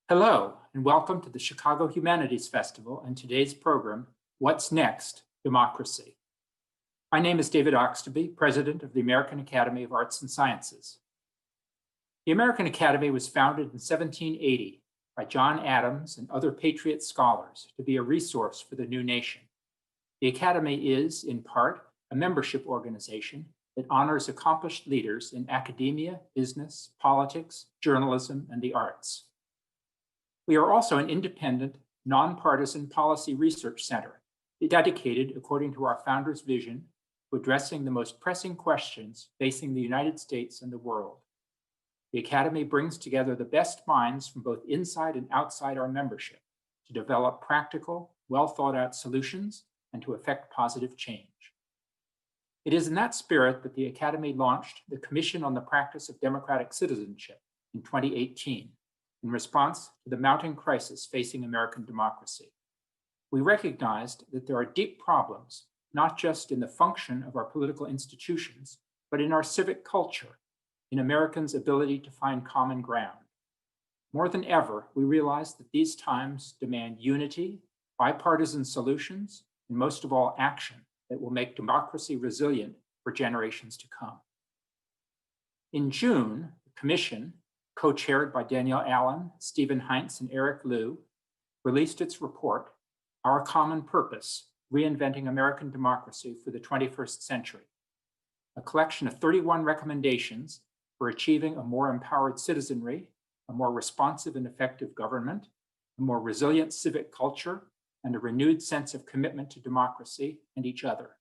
Hello, and welcome to the Chicago Humanities Festival and today's program, What's Next? Democracy. My name is David Oxtoby, President of the American Academy of Arts and Sciences. The American Academy was founded in 1780 by John Adams and other patriot scholars to be a resource for the new nation. The Academy is, in part, a membership organization that honors accomplished leaders in academia, business, politics, journalism, and the arts. We are also an independent, nonpartisan policy research center dedicated, according to our founder's vision, to addressing the most pressing questions facing the United States and the world. The Academy brings together the best minds from both inside and outside our membership to develop practical, well-thought-out solutions and to effect positive change. It is in that spirit that the Academy launched the Commission on the Practice of Democratic Citizenship in 2018 in response to the mounting crisis facing American democracy. We recognized that there are deep problems, not just in the function of our political institutions, but in our civic culture, in Americans' ability to find common ground. More than ever, we realize that these times demand unity, bipartisan solutions, and most of all, action that will make democracy resilient for generations to come. In June, the Commission, co-chaired by Danielle Allen, Stephen Heinz, and Eric Liu, released its report, Our Common Purpose, Reinventing American Democracy for the 21st Century, a collection of 31 recommendations for achieving a more empowered citizenry, a more responsive and effective government, a more resilient civic culture, and a renewed sense of commitment to democracy and each other.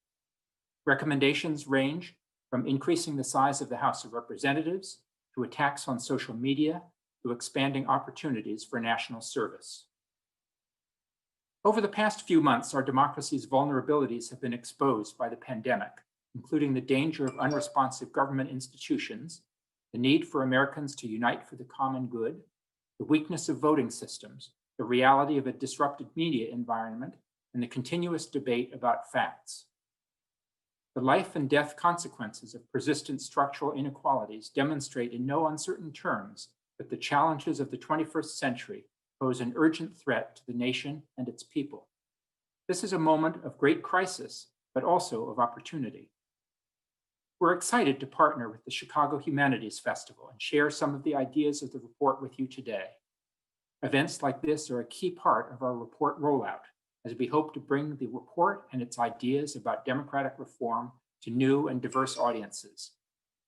Recommendations range from increasing the size of the House of Representatives, to attacks on social media, to expanding opportunities for national service. Over the past few months, our democracy's vulnerabilities have been exposed by the pandemic, including the danger of unresponsive government institutions, the need for Americans to unite for the common good, the weakness of voting systems, the reality of a disrupted media environment, and the continuous debate about facts. The life and death consequences of persistent structural inequalities demonstrate in no uncertain terms that the challenges of the 21st century pose an urgent threat to the nation and its people. This is a moment of great crisis, but also of opportunity. We're excited to partner with the Chicago Humanities Festival and share some of the ideas of the report with you today. Events like this are a key part of our report rollout, as we hope to bring the report and its ideas about democratic reform to new and diverse audiences.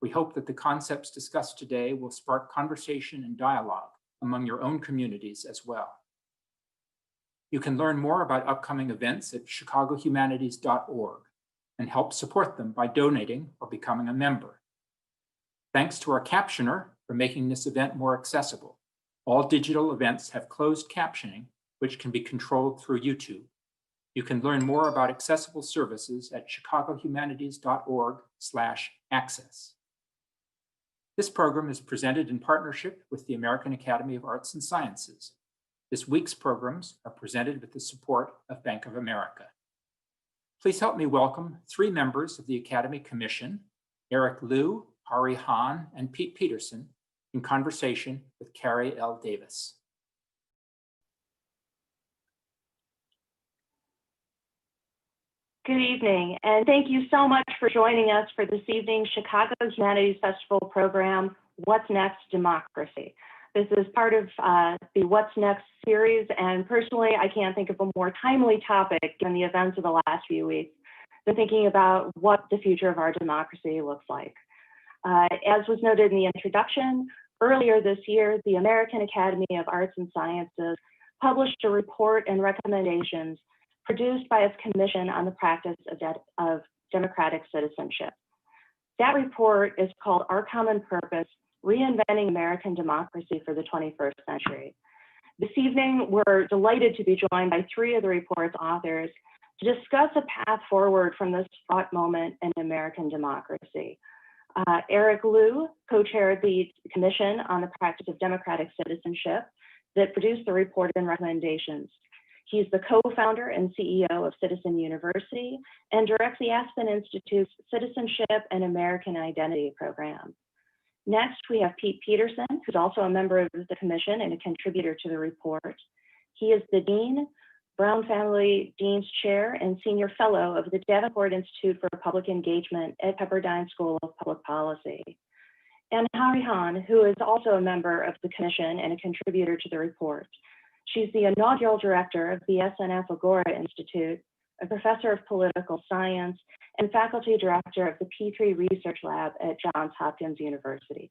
We hope that the concepts discussed today will spark conversation and dialogue among your own communities as well. You can learn more about upcoming events at chicagohumanities.org and help support them by donating or becoming a member. Thanks to our captioner for making this event more accessible. All digital events have closed captioning, which can be controlled through YouTube. You can learn more about accessible services at chicagohumanities.org/access. This program is presented in partnership with the American Academy of Arts and Sciences. This week's programs are presented with the support of Bank of America. Please help me welcome 3 members of the Academy Commission, Eric Liu, Hahrie Han, and Pete Peterson, in conversation with Carrie L. Davis. Good evening, and thank you so much for joining us for this evening's Chicago Humanities Festival program, What's Next? Democracy. This is part of the What's Next series, and personally, I can't think of a more timely topic given the events of the last few weeks than thinking about what the future of our democracy looks like. As was noted in the introduction, earlier this year, the American Academy of Arts and Sciences published a report and recommendations produced by its Commission on the Practice of Democratic Citizenship. That report is called Our Common Purpose, Reinventing American Democracy for the 21st Century. This evening, we're delighted to be joined by 3 of the report's authors to discuss a path forward from this fraught moment in American democracy. Eric Liu co-chaired the Commission on the Practice of Democratic Citizenship that produced the report and recommendations. He's the co-founder and CEO of Citizen University and directs the Aspen Institute's Citizenship and American Identity program. Next, we have Pete Peterson, who's also a member of the commission and a contributor to the report. He is the Dean, Brown Family Dean's Chair, and Senior Fellow of the Davenport Institute for Public Engagement at Pepperdine School of Public Policy. And Hahrie, who is also a member of the commission and a contributor to the report. She's the inaugural director of the SNF Agora Institute, a professor of political science, and faculty director of the P3 Research Lab at Johns Hopkins University.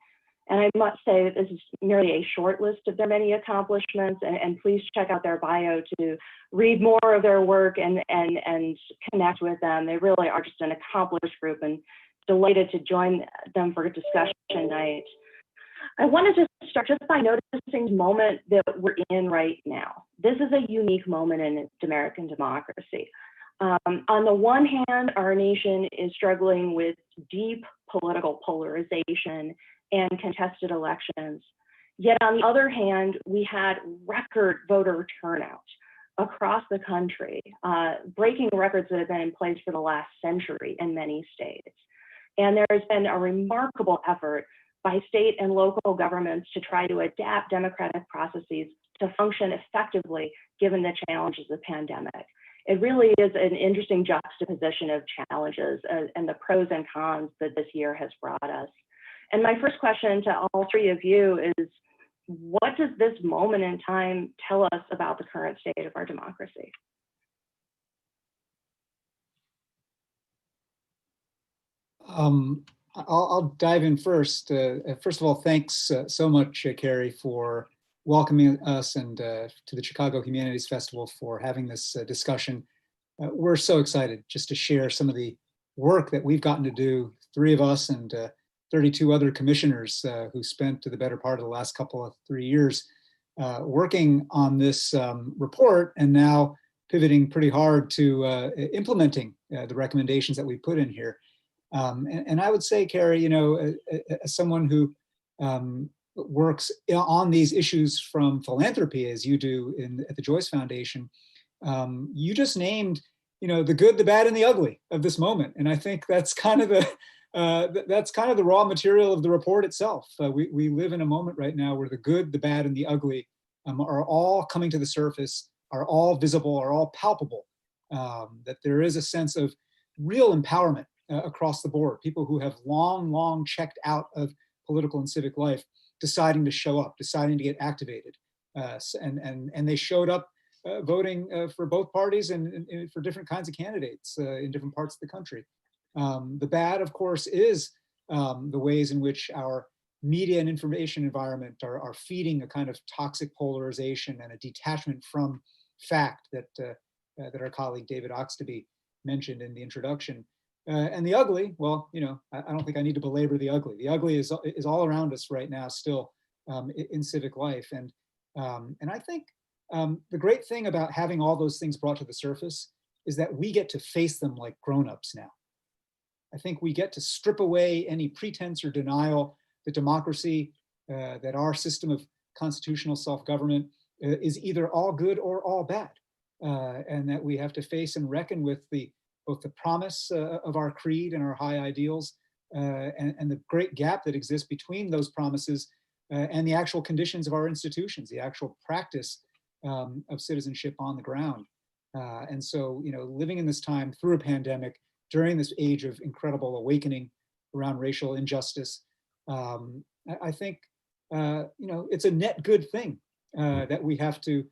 And I must say that this is merely a short list of their many accomplishments, and please check out their bio to read more of their work and connect with them. They really are just an accomplished group, and delighted to join them for a discussion night. I wanted to start just by noticing the moment that we're in right now. This is a unique moment in American democracy. On the one hand, our nation is struggling with deep political polarization and contested elections. Yet on the other hand, we had record voter turnout across the country, breaking records that have been in place for the last century in many states. And there has been a remarkable effort by state and local governments to try to adapt democratic processes to function effectively given the challenges of the pandemic. It really is an interesting juxtaposition of challenges and the pros and cons that this year has brought us. And my first question to all three of you is, what does this moment in time tell us about the current state of our democracy? I'll dive in first. First of all, thanks so much, Carrie, for welcoming us and to the Chicago Humanities Festival for having this discussion. We're so excited just to share some of the work that we've gotten to do, three of us and 32 other commissioners who spent the better part of the last 3 years working on this report, and now pivoting pretty hard to implementing the recommendations that we put in here. And I would say, Carrie, you know, as someone who works on these issues from philanthropy, as you do at the Joyce Foundation, you just named, you know, the good, the bad, and the ugly of this moment. And I think that's kind of the raw material of the report itself. We live in a moment right now where the good, the bad, and the ugly are all coming to the surface, are all visible, are all palpable. That there is a sense of real empowerment across the board. People who have long checked out of political and civic life, deciding to show up, deciding to get activated, and they showed up voting for both parties and for different kinds of candidates in different parts of the country. The bad, of course, is the ways in which our media and information environment are feeding a kind of toxic polarization and a detachment from fact that our colleague David Oxtoby mentioned in the introduction. And the ugly, well, you know, I don't think I need to belabor the ugly. The ugly is all around us right now, still in civic life. And I think the great thing about having all those things brought to the surface is that we get to face them like grown-ups now. I think we get to strip away any pretense or denial that democracy, that our system of constitutional self-government is either all good or all bad, and that we have to face and reckon with both the promise of our creed and our high ideals, and the great gap that exists between those promises and the actual conditions of our institutions, the actual practice of citizenship on the ground. And so, you know, living in this time through a pandemic, during this age of incredible awakening around racial injustice, I think, you know, it's a net good thing that we have to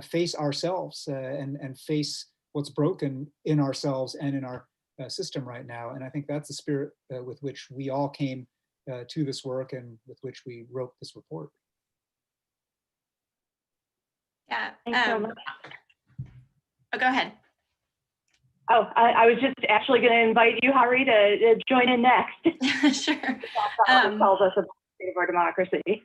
face ourselves and face what's broken in ourselves and in our system right now. And I think that's the spirit with which we all came to this work and with which we wrote this report. Yeah. Thanks so much. Oh, go ahead. Oh, I was just actually going to invite you, Hahrie, to join in next. Sure. Tells us about the state of our democracy.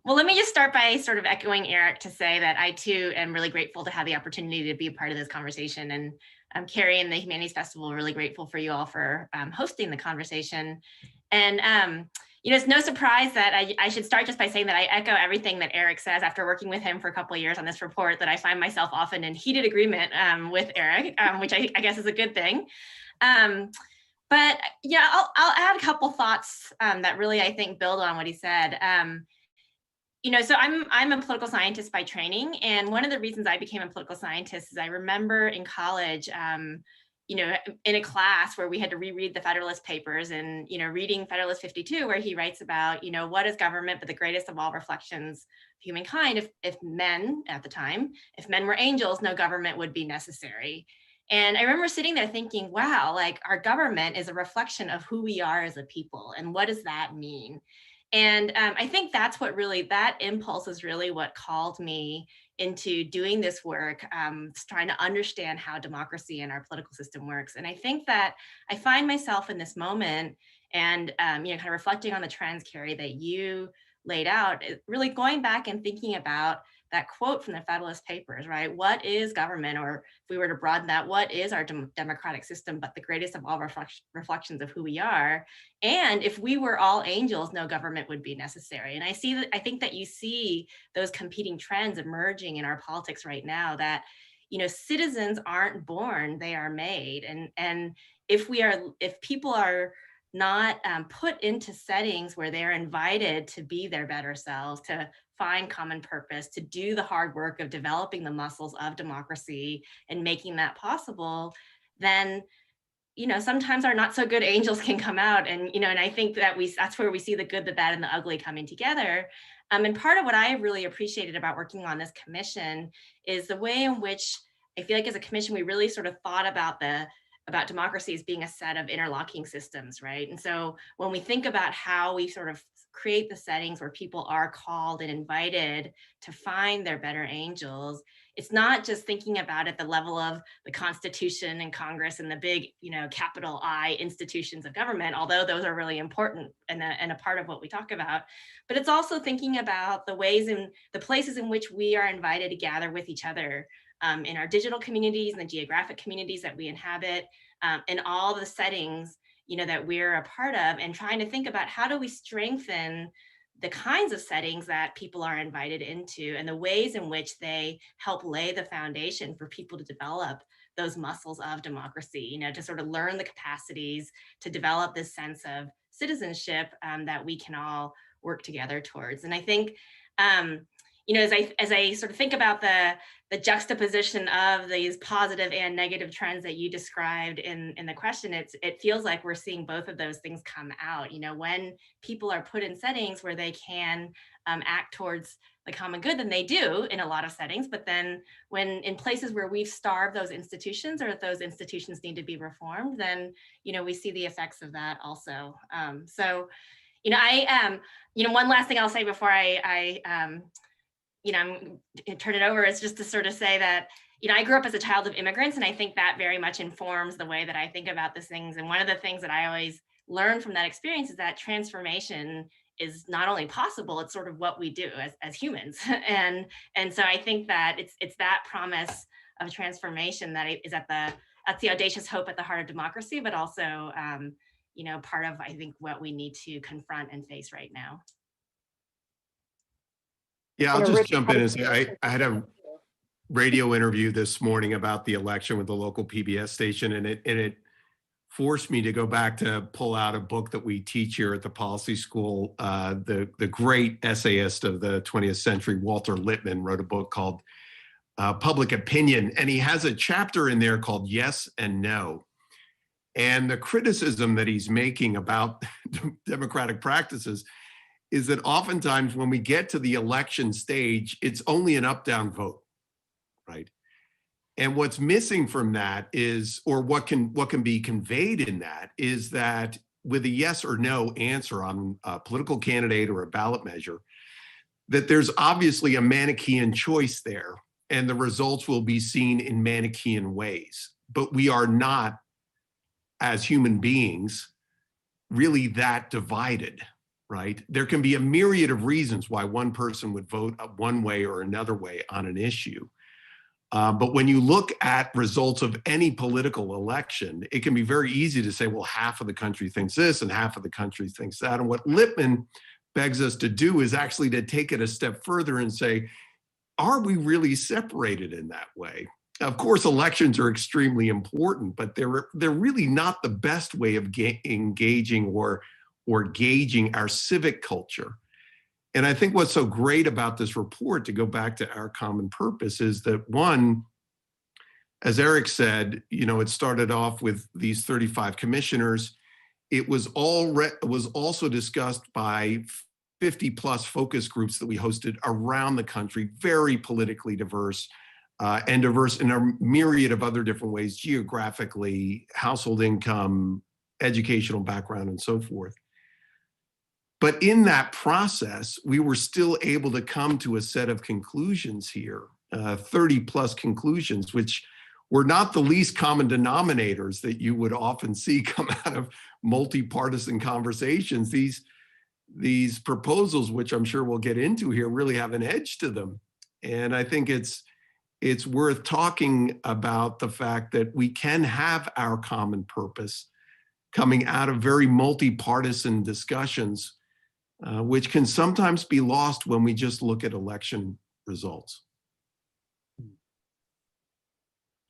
Well, let me just start by sort of echoing Eric to say that I too am really grateful to have the opportunity to be a part of this conversation. And Carrie and the Humanities Festival are really grateful for you all for hosting the conversation. And you know, it's no surprise that I should start just by saying that I echo everything that Eric says. After working with him for a couple of years on this report, that I find myself often in heated agreement with Eric, which I guess is a good thing. But yeah, I'll add a couple thoughts that really I think build on what he said. So I'm a political scientist by training, and one of the reasons I became a political scientist is I remember in college, in a class where we had to reread the Federalist Papers, and reading Federalist 52, where he writes about what is government but the greatest of all reflections of humankind. If men at the time, if men were angels, no government would be necessary. And I remember sitting there thinking, wow, like our government is a reflection of who we are as a people, and what does that mean? And I think that's what really, that impulse is really what called me into doing this work, trying to understand how democracy and our political system works. And I think that I find myself in this moment and, kind of reflecting on the trends, Carrie, that you laid out, really going back and thinking about that quote from the Federalist Papers, right? What is government? Or if we were to broaden that, what is our democratic system but the greatest of all reflections of who we are? And if we were all angels, no government would be necessary. And I think that you see those competing trends emerging in our politics right now, that citizens aren't born, they are made. And if people are not put into settings where they're invited to be their better selves, to find common purpose, to do the hard work of developing the muscles of democracy and making that possible, then sometimes our not so good angels can come out. And and I think that that's where we see the good, the bad, and the ugly coming together. And part of what I really appreciated about working on this commission is the way in which I feel like as a commission we really sort of thought about democracy as being a set of interlocking systems, right? And so when we think about how we sort of create the settings where people are called and invited to find their better angels, it's not just thinking about at the level of the Constitution and Congress and the big, capital I institutions of government, although those are really important and a part of what we talk about. But it's also thinking about the ways and the places in which we are invited to gather with each other, in our digital communities and the geographic communities that we inhabit, in all the settings that we're a part of, and trying to think about how do we strengthen the kinds of settings that people are invited into and the ways in which they help lay the foundation for people to develop those muscles of democracy, to sort of learn the capacities to develop this sense of citizenship that we can all work together towards. And I think, as I sort of think about the juxtaposition of these positive and negative trends that you described in the question, it feels like we're seeing both of those things come out. When people are put in settings where they can act towards the common good, then they do in a lot of settings. But then when in places where we've starved those institutions, or if those institutions need to be reformed, then we see the effects of that also. One last thing I'll say before I turn it over is just to sort of say that, I grew up as a child of immigrants, and I think that very much informs the way that I think about these things. And one of the things that I always learn from that experience is that transformation is not only possible, it's sort of what we do as humans. And so I think that it's that promise of transformation that is that's the audacious hope at the heart of democracy, but also, part of, I think, what we need to confront and face right now. Yeah, I'll just jump in and say I had a radio interview this morning about the election with the local PBS station, and it forced me to go back to pull out a book that we teach here at the policy school. The great essayist of the 20th century, Walter Lippmann, wrote a book called Public Opinion, and he has a chapter in there called Yes and No. And the criticism that he's making about democratic practices is that oftentimes when we get to the election stage, it's only an up-down vote, right? And what's missing from that is, or what can be conveyed in that is that with a yes or no answer on a political candidate or a ballot measure, that there's obviously a Manichaean choice there, and the results will be seen in Manichaean ways. But we are not, as human beings, really that divided. Right? There can be a myriad of reasons why one person would vote one way or another way on an issue. But when you look at results of any political election, it can be very easy to say, well, half of the country thinks this and half of the country thinks that. And what Lippmann begs us to do is actually to take it a step further and say, are we really separated in that way? Of course, elections are extremely important, but they're really not the best way of engaging or gauging our civic culture. And I think what's so great about this report, to go back to our common purpose, is that one, as Eric said, it started off with these 35 commissioners. It was also discussed by 50 plus focus groups that we hosted around the country, very politically diverse, and diverse in a myriad of other different ways, geographically, household income, educational background, and so forth. But in that process, we were still able to come to a set of conclusions here, 30 plus conclusions, which were not the least common denominators that you would often see come out of multi-partisan conversations. These proposals, which I'm sure we'll get into here, really have an edge to them. And I think it's worth talking about the fact that we can have our common purpose coming out of very multi-partisan discussions, which can sometimes be lost when we just look at election results.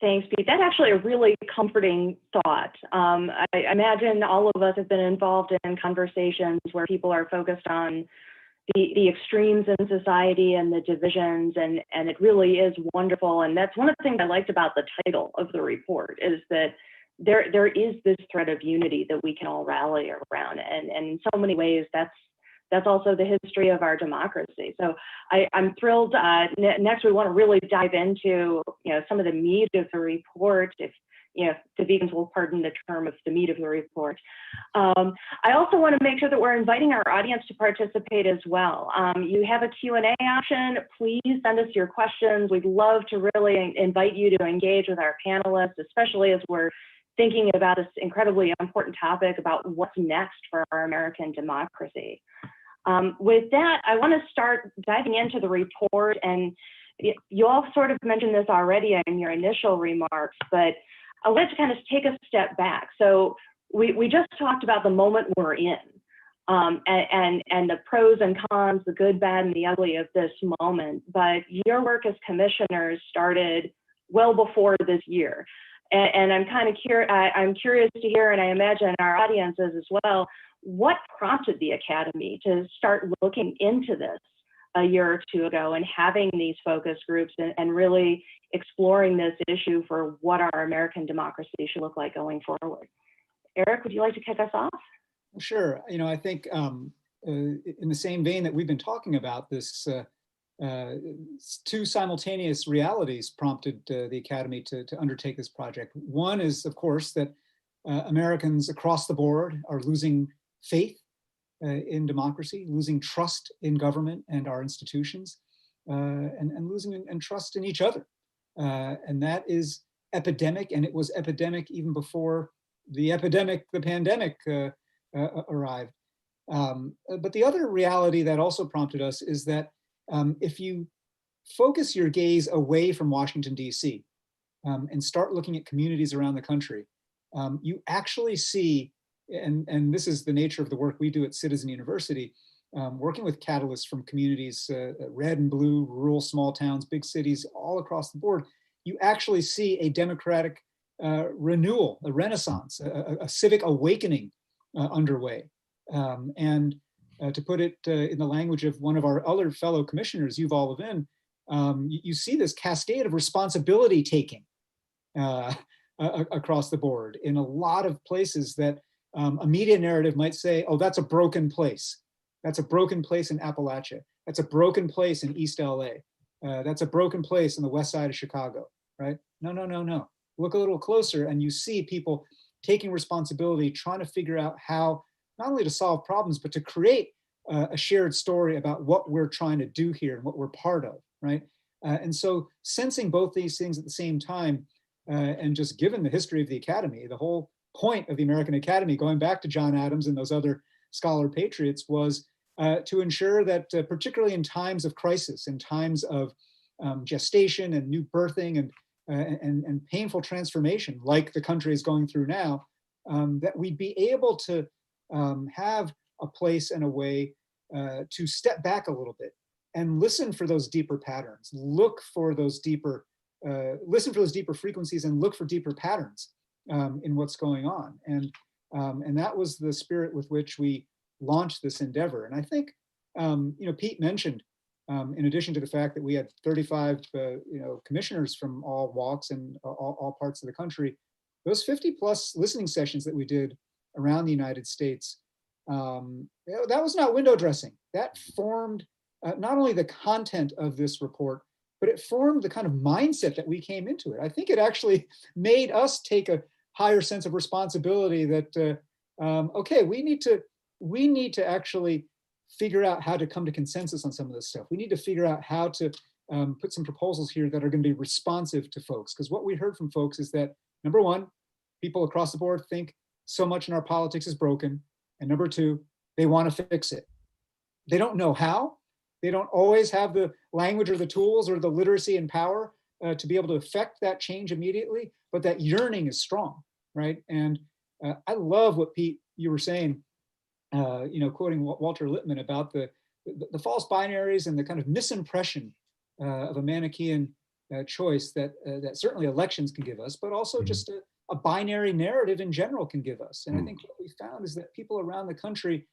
Thanks, Pete. That's actually a really comforting thought. I imagine all of us have been involved in conversations where people are focused on the extremes in society and the divisions, and it really is wonderful. And that's one of the things I liked about the title of the report, is that there is this thread of unity that we can all rally around. And in so many ways, that's also the history of our democracy. So I'm thrilled. Next, we want to really dive into some of the meat of the report, if the vegans will pardon the term of the meat of the report. I also want to make sure that we're inviting our audience to participate as well. You have a Q&A option. Please send us your questions. We'd love to really invite you to engage with our panelists, especially as we're thinking about this incredibly important topic about what's next for our American democracy. With that, I want to start diving into the report, and you all sort of mentioned this already in your initial remarks, but I'd like to kind of take a step back. So we just talked about the moment we're in, and the pros and cons, the good, bad, and the ugly of this moment. But your work as commissioners started well before this year. And I'm kind of curious to hear, and I imagine our audiences as well, what prompted the Academy to start looking into this a year or two ago and having these focus groups and really exploring this issue for what our American democracy should look like going forward? Eric, would you like to kick us off? Sure. I think in the same vein that we've been talking about, this two simultaneous realities prompted the Academy to undertake this project. One is, of course, that Americans across the board are losing faith in democracy, losing trust in government and our institutions, and losing trust in each other. And that is epidemic, and it was epidemic even before the pandemic arrived. But the other reality that also prompted us is that if you focus your gaze away from Washington, D.C., and start looking at communities around the country, you actually see, and this is the nature of the work we do at Citizen University, working with catalysts from communities, red and blue, rural, small towns, big cities, all across the board, you actually see a democratic renewal, a renaissance, a civic awakening underway. And to put it in the language of one of our other fellow commissioners, Yuval Levin, you see this cascade of responsibility taking across the board in a lot of places that a media narrative might say, oh, that's a broken place. That's a broken place in Appalachia. That's a broken place in East LA. That's a broken place in the west side of Chicago, right? No. Look a little closer and you see people taking responsibility, trying to figure out how not only to solve problems, but to create a shared story about what we're trying to do here and what we're part of, right? And so sensing both these things at the same time, and just given the history of the Academy, the whole point of the American Academy, going back to John Adams and those other scholar patriots, was to ensure that particularly in times of crisis, in times of gestation and new birthing and painful transformation, like the country is going through now, that we'd be able to have a place and a way to step back a little bit and listen for those deeper patterns, look for those deeper listen for those deeper frequencies and look for deeper patterns in what's going on. And that was the spirit with which we launched this endeavor. And I think, Pete mentioned, in addition to the fact that we had 35, commissioners from all walks and all parts of the country, those 50 plus listening sessions that we did around the United States, that was not window dressing. That formed not only the content of this report, but it formed the kind of mindset that we came into it. I think it actually made us take a higher sense of responsibility that, okay, we need to actually figure out how to come to consensus on some of this stuff. We need to figure out how to put some proposals here that are going to be responsive to folks. Because what we heard from folks is that, number one, people across the board think so much in our politics is broken. And number two, they want to fix it. They don't know how. They don't always have the language or the tools or the literacy and power to be able to affect that change immediately, but that yearning is strong, right? And I love what Pete, you were saying, quoting Walter Lippmann about the false binaries and the kind of misimpression of a Manichaean choice that certainly elections can give us, but also just a binary narrative in general can give us. And I think what we found is that people around the country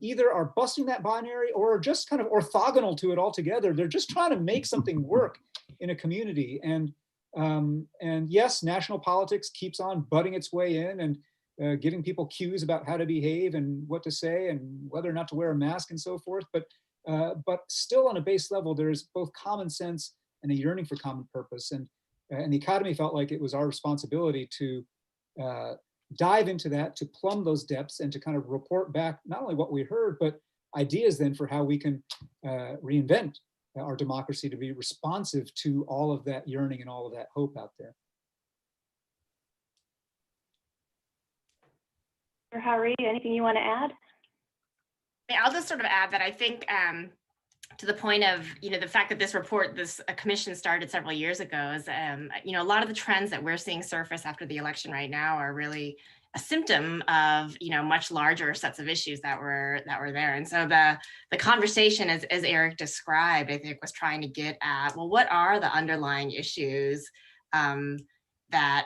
either are busting that binary or are just kind of orthogonal to it altogether. They're just trying to make something work in a community. And yes, national politics keeps on butting its way in and giving people cues about how to behave and what to say and whether or not to wear a mask and so forth. But still on a base level, there is both common sense and a yearning for common purpose. And the Academy felt like it was our responsibility to dive into that, to plumb those depths and to kind of report back not only what we heard, but ideas then for how we can reinvent our democracy to be responsive to all of that yearning and all of that hope out there. Hahrie, anything you want to add? I'll just sort of add that I think to the point of, the fact that this report, this commission started several years ago is, a lot of the trends that we're seeing surface after the election right now are really a symptom of, much larger sets of issues that were there. And so the conversation, as Eric described, I think was trying to get at, well, what are the underlying issues that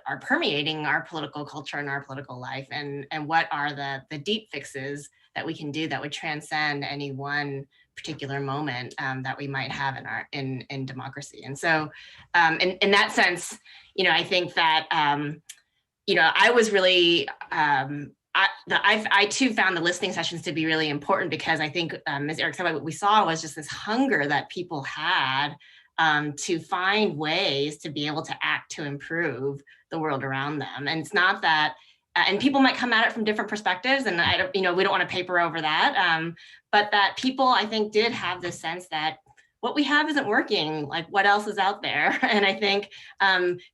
are permeating our political culture and our political life, and what are the deep fixes that we can do that would transcend any one particular moment that we might have in democracy. And so in that sense, I think that I was really I too found the listening sessions to be really important, because I think as Eric said, what we saw was just this hunger that people had to find ways to be able to act to improve the world around them. And it's not that, and people might come at it from different perspectives, and I don't, we don't want to paper over that, but that people, I think, did have this sense that what we have isn't working, like what else is out there? And I think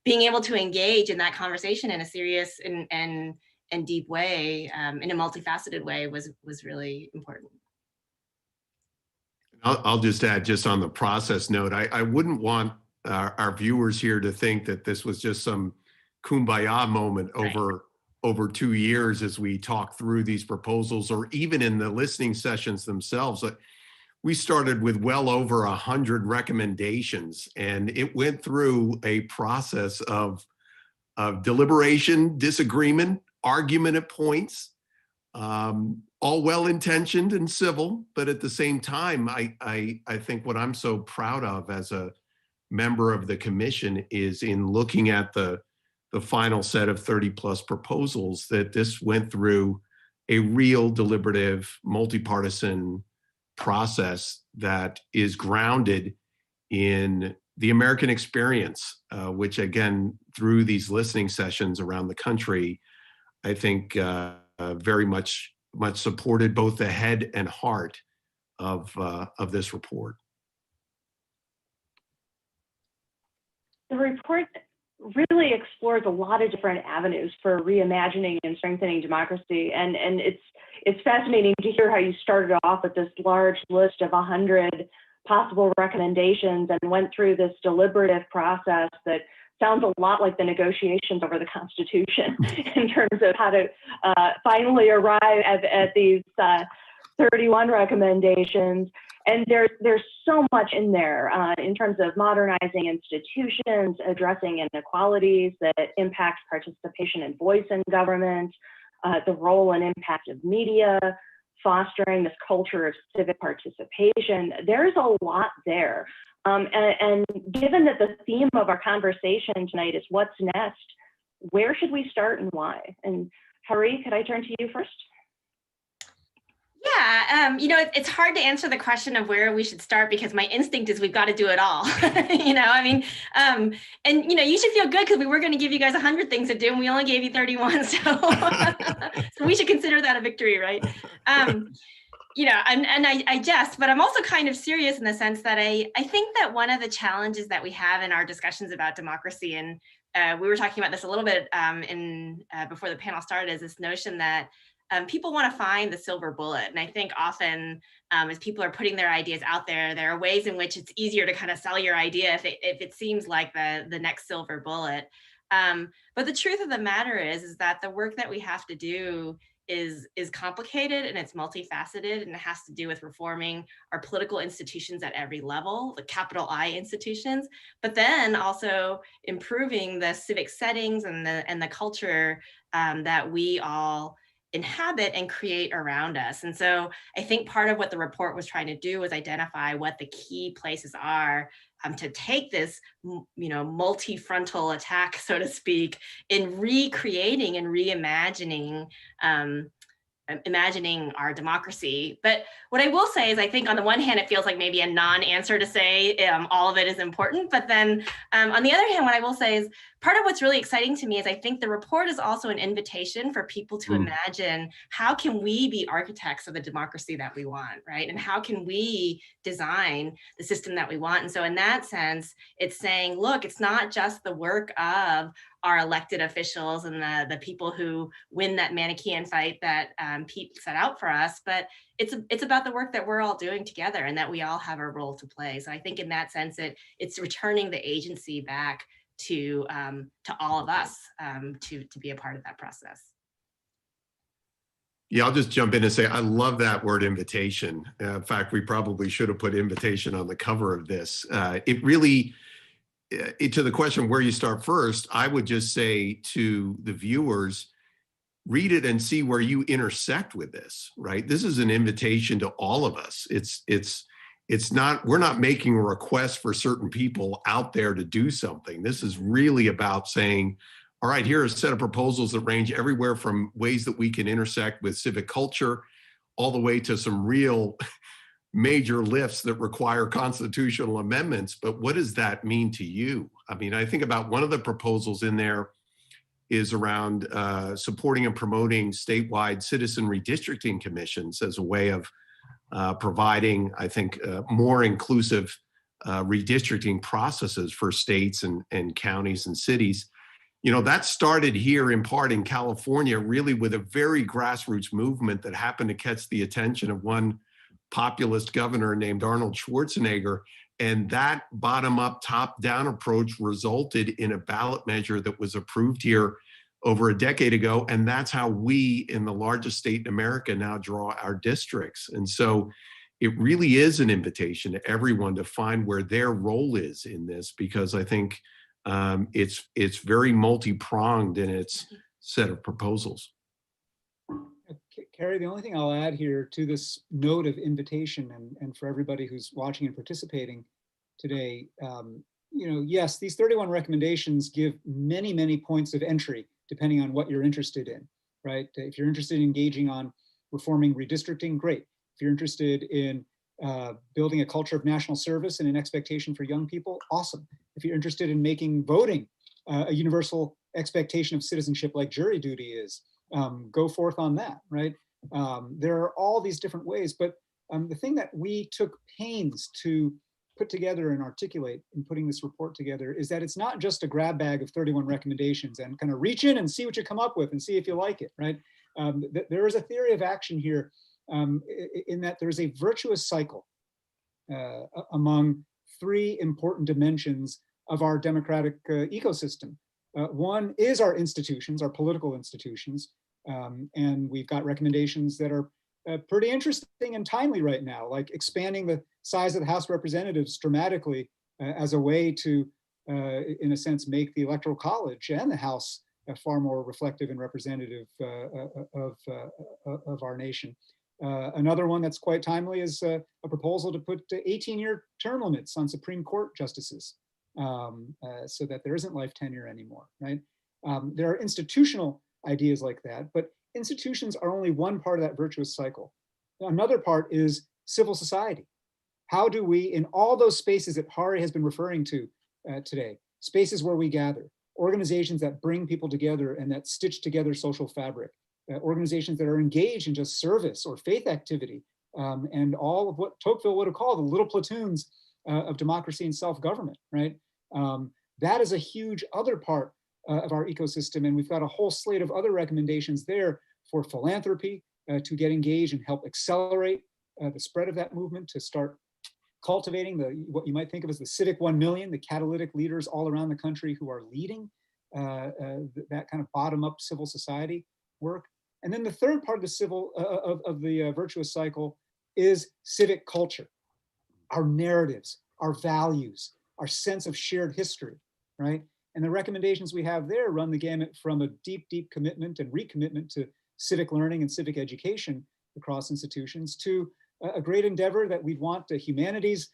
being able to engage in that conversation in a serious and deep way, in a multifaceted way, was really important. I'll just add, just on the process note, I wouldn't want our viewers here to think that this was just some kumbaya moment over 2 years as we talk through these proposals, or even in the listening sessions themselves. We started with well over 100 recommendations, and it went through a process of deliberation, disagreement, argument at points, all well-intentioned and civil, but at the same time, I think what I'm so proud of as a member of the commission is in looking at the final set of 30 plus proposals, that this went through a real deliberative, multi-partisan process that is grounded in the American experience, which again, through these listening sessions around the country, I think very much supported both the head and heart of this report. The report really explores a lot of different avenues for reimagining and strengthening democracy, and it's fascinating to hear how you started off with this large list of 100 possible recommendations and went through this deliberative process that sounds a lot like the negotiations over the Constitution in terms of how to finally arrive at these 31 recommendations. And there's so much in there in terms of modernizing institutions, addressing inequalities that impact participation and voice in government, the role and impact of media, fostering this culture of civic participation. There's a lot there. And given that the theme of our conversation tonight is what's next, where should we start and why? And Hahrie, could I turn to you first? Yeah, it's hard to answer the question of where we should start because my instinct is we've got to do it all. And you should feel good because we were going to give you guys 100 things to do and we only gave you 31. So, so we should consider that a victory, right? And I jest, but I'm also kind of serious in the sense that I think that one of the challenges that we have in our discussions about democracy, and we were talking about this a little bit before the panel started, is this notion that people want to find the silver bullet. And I think often as people are putting their ideas out there, there are ways in which it's easier to kind of sell your idea if it seems like the next silver bullet. But the truth of the matter is that the work that we have to do is complicated and it's multifaceted, and it has to do with reforming our political institutions at every level, the capital I institutions, but then also improving the civic settings and the culture that we all inhabit and create around us. And so I think part of what the report was trying to do was identify what the key places are to take this, multi-frontal attack, so to speak, in recreating and reimagining imagining our democracy. But what I will say is I think on the one hand, it feels like maybe a non-answer to say all of it is important. But then on the other hand, what I will say is part of what's really exciting to me is I think the report is also an invitation for people to imagine how can we be architects of the democracy that we want, right? And how can we design the system that we want? And so in that sense, it's saying, look, it's not just the work of our elected officials and the people who win that Manichaean fight that Pete set out for us, but it's about the work that we're all doing together and that we all have a role to play. So I think in that sense, it's returning the agency back to all of us to be a part of that process. Yeah, I'll just jump in and say, I love that word invitation. In fact, we probably should have put invitation on the cover of this. It really, to the question where you start first, I would just say to the viewers, read it and see where you intersect with this, right? This is an invitation to all of us. It's not, we're not making a request for certain people out there to do something. This is really about saying, all right, here are a set of proposals that range everywhere from ways that we can intersect with civic culture all the way to some real major lifts that require constitutional amendments. But what does that mean to you? I mean, I think about one of the proposals in there is around supporting and promoting statewide citizen redistricting commissions as a way of providing, I think, more inclusive redistricting processes for states and counties and cities. You know, that started here in part in California, really with a very grassroots movement that happened to catch the attention of one populist governor named Arnold Schwarzenegger. And that bottom-up, top-down approach resulted in a ballot measure that was approved here over a decade ago. And that's how we, in the largest state in America, now draw our districts. And so it really is an invitation to everyone to find where their role is in this, because I think it's very multi-pronged in its set of proposals. Carrie, the only thing I'll add here to this note of invitation and for everybody who's watching and participating today, yes, these 31 recommendations give many, many points of entry depending on what you're interested in, right? If you're interested in engaging on reforming redistricting, great. If you're interested in building a culture of national service and an expectation for young people, awesome. If you're interested in making voting a universal expectation of citizenship like jury duty is, go forth on that, right? There are all these different ways, but the thing that we took pains to put together and articulate in putting this report together is that it's not just a grab bag of 31 recommendations and kind of reach in and see what you come up with and see if you like it, right? There is a theory of action here in that there's a virtuous cycle among three important dimensions of our democratic ecosystem. One is our institutions, our political institutions, and we've got recommendations that are pretty interesting and timely right now, like expanding the size of the House of Representatives dramatically as a way to, in a sense, make the Electoral College and the House far more reflective and representative of our nation. Another one that's quite timely is a proposal to put 18-year term limits on Supreme Court justices so that there isn't life tenure anymore, right? There are institutional ideas like that, but institutions are only one part of that virtuous cycle. Another part is civil society. How do we, in all those spaces that Hahrie has been referring to today, spaces where we gather, organizations that bring people together and that stitch together social fabric, organizations that are engaged in just service or faith activity, and all of what Tocqueville would have called the little platoons of democracy and self-government, right? That is a huge other part of our ecosystem, and we've got a whole slate of other recommendations there for philanthropy to get engaged and help accelerate the spread of that movement, to start cultivating what you might think of as the Civic 1 million, the catalytic leaders all around the country who are leading that kind of bottom-up civil society work. And then the third part of the virtuous cycle is civic culture, our narratives, our values, our sense of shared history, right? And the recommendations we have there run the gamut from a deep, deep commitment and recommitment to civic learning and civic education across institutions to a great endeavor that we'd want the humanities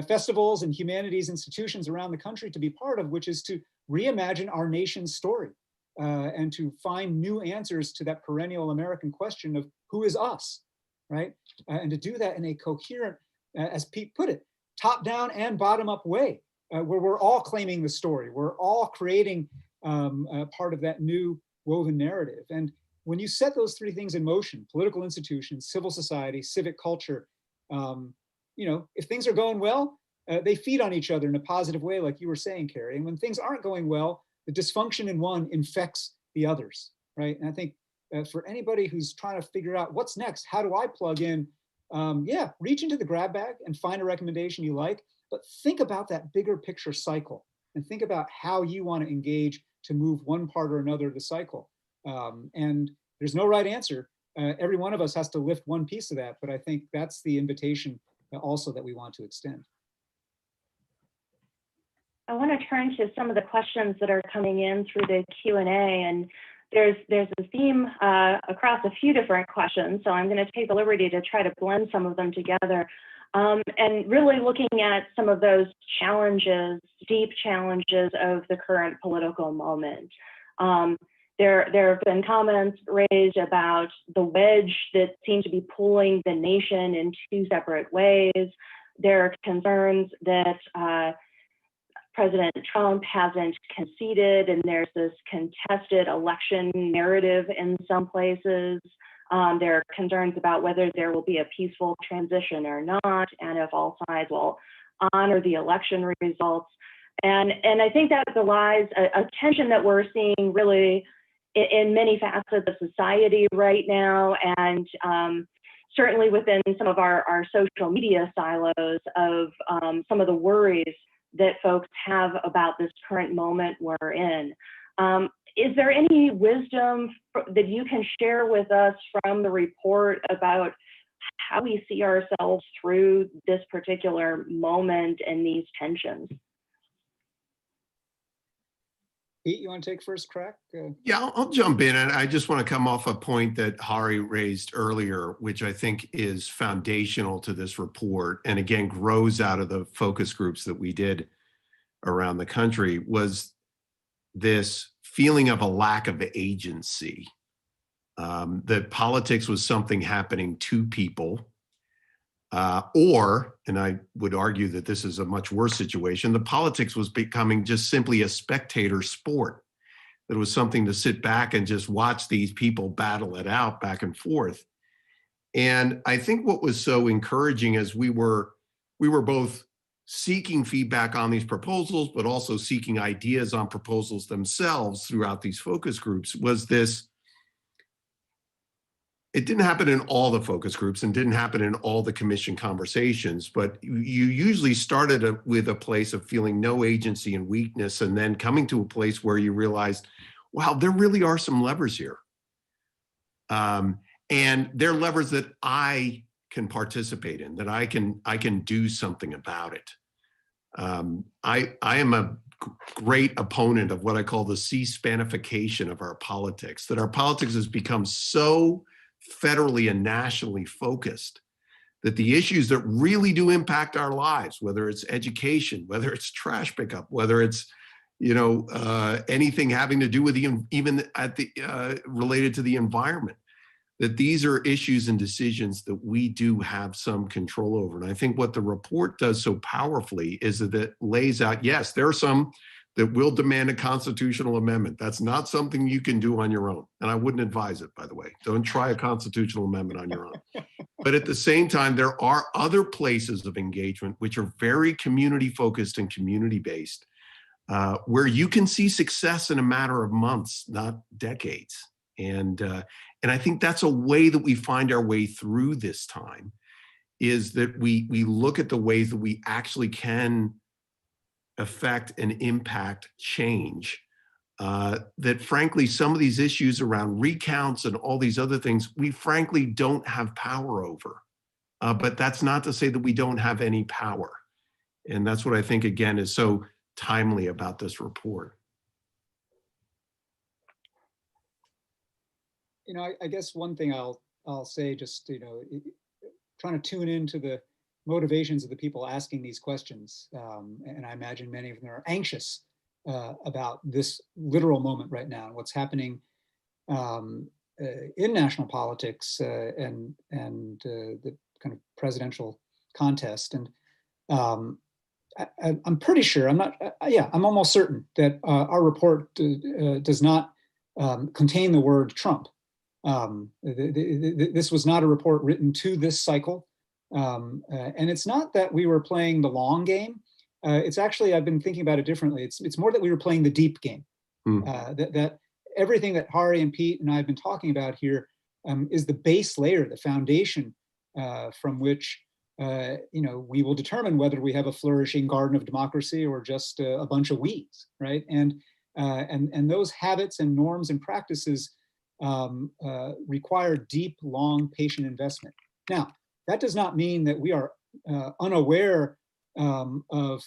festivals and humanities institutions around the country to be part of, which is to reimagine our nation's story and to find new answers to that perennial American question of who is us, right? And to do that in a coherent, as Pete put it, top-down and bottom-up way, where we're all claiming the story. We're all creating part of that new woven narrative. And when you set those three things in motion, political institutions, civil society, civic culture, if things are going well, they feed on each other in a positive way, like you were saying, Carrie. And when things aren't going well, the dysfunction in one infects the others, right? And I think for anybody who's trying to figure out what's next, how do I plug in? Reach into the grab bag and find a recommendation you like, but think about that bigger picture cycle and think about how you want to engage to move one part or another of the cycle. And there's no right answer. Every one of us has to lift one piece of that, but I think that's the invitation also that we want to extend. I want to turn to some of the questions that are coming in through the Q&A, and there's a theme across a few different questions, so I'm going to take the liberty to try to blend some of them together. And really looking at some of those challenges, deep challenges of the current political moment. There have been comments raised about the wedge that seems to be pulling the nation in two separate ways. There are concerns that President Trump hasn't conceded, and there's this contested election narrative in some places. There are concerns about whether there will be a peaceful transition or not, and if all sides will honor the election results. And I think that belies a tension that we're seeing really in many facets of society right now, and certainly within some of our social media silos of some of the worries that folks have about this current moment we're in. Is there any wisdom that you can share with us from the report about how we see ourselves through this particular moment and these tensions? Pete, you want to take first crack? Yeah, I'll jump in. And I just want to come off a point that Hahrie raised earlier, which I think is foundational to this report, and again, grows out of the focus groups that we did around the country, was this feeling of a lack of agency, that politics was something happening to people, and I would argue that this is a much worse situation, the politics was becoming just simply a spectator sport. That it was something to sit back and just watch these people battle it out back and forth. And I think what was so encouraging as we were both seeking feedback on these proposals, but also seeking ideas on proposals themselves throughout these focus groups, was this. It didn't happen in all the focus groups and didn't happen in all the commission conversations, but you usually started with a place of feeling no agency and weakness, and then coming to a place where you realized, wow, there really are some levers here. And they're levers that I can participate in, that I can do something about it. I am a great opponent of what I call the C-SPANification of our politics, that our politics has become so federally and nationally focused that the issues that really do impact our lives, whether it's education, whether it's trash pickup, whether it's anything having to do with even at the related to the environment, that these are issues and decisions that we do have some control over. And I think what the report does so powerfully is that it lays out, yes, there are some that will demand a constitutional amendment. That's not something you can do on your own. And I wouldn't advise it, by the way. Don't try a constitutional amendment on your own. But at the same time, there are other places of engagement which are very community focused and community based, where you can see success in a matter of months, not decades. And I think that's a way that we find our way through this time, is that we look at the ways that we actually can affect and impact change. That frankly, some of these issues around recounts and all these other things, we frankly don't have power over. But that's not to say that we don't have any power. And that's what I think, again, is so timely about this report. I guess one thing I'll say, just trying to tune into the motivations of the people asking these questions, and I imagine many of them are anxious about this literal moment right now and what's happening in national politics and the kind of presidential contest. And I'm pretty sure, I'm almost certain that our report does not contain the word Trump. This was not a report written to this cycle. And it's not that we were playing the long game. It's actually, I've been thinking about it differently. It's more that we were playing the deep game. That everything that Hahrie and Pete and I have been talking about here is the base layer, the foundation from which we will determine whether we have a flourishing garden of democracy or just a bunch of weeds, right? And those habits and norms and practices require deep, long, patient investment. Now, that does not mean that we are unaware of